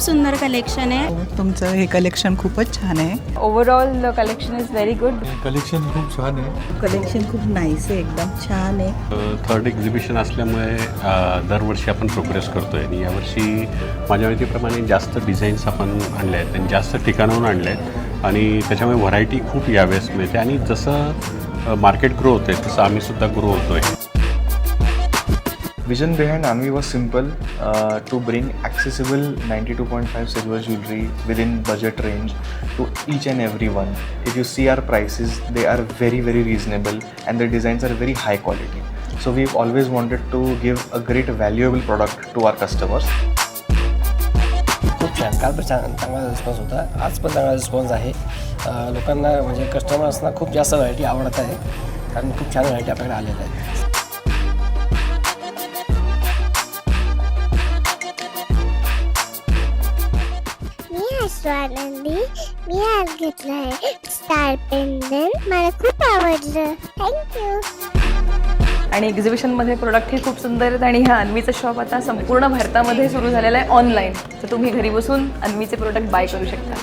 सुंदर कलेक्शन आहे. तुमचं हे कलेक्शन खूपच छान आहे. Overall collection is very good. Collection खूप छान आहे. कलेक्शन खूप नाईस आहे, एकदम छान आहे. थर्ड एक्झिबिशन असल्यामुळे दरवर्षी आपण प्रोग्रेस करतो आहे आणि यावर्षी माझ्या माहितीप्रमाणे जास्त डिझाईन्स आपण आणले आहेत आणि जास्त ठिकाणाहून आणले आहेत आणि त्याच्यामुळे व्हरायटी खूप यावेळेस मिळते आणि जसं मार्केट ग्रो होते तसं आम्हीसुद्धा ग्रो होतो आहे. Vision behind Anvi was simple, to bring accessible 92.5 silver jewelry within budget range to each and everyone. If you see our prices, they are very, very reasonable and the designs are very high quality. So we've always wanted to give a great valuable product to our customers. खूप छान, काल पण चांगला response होता, आज पण चांगला response आहे. लोकांना म्हणजे कस्टमर्सना खूप जास्त व्हरायटी आवडत आहे कारण खूप छान व्हरायटी आपल्याकडे आलेल्या आहे. आनंदी मी आज घेतला आहे स्टार पेंडंट, मला खूप आवडलं. थँक्यू. आणि एक्झिबिशनमध्ये प्रोडक्ट हे खूप सुंदर आहेत आणि ह्या अन्वीचं शॉप आता संपूर्ण भारतामध्ये सुरू झालेलं आहे ऑनलाईन. तर तुम्ही घरी बसून अन्वीचे प्रोडक्ट बाय करू शकता.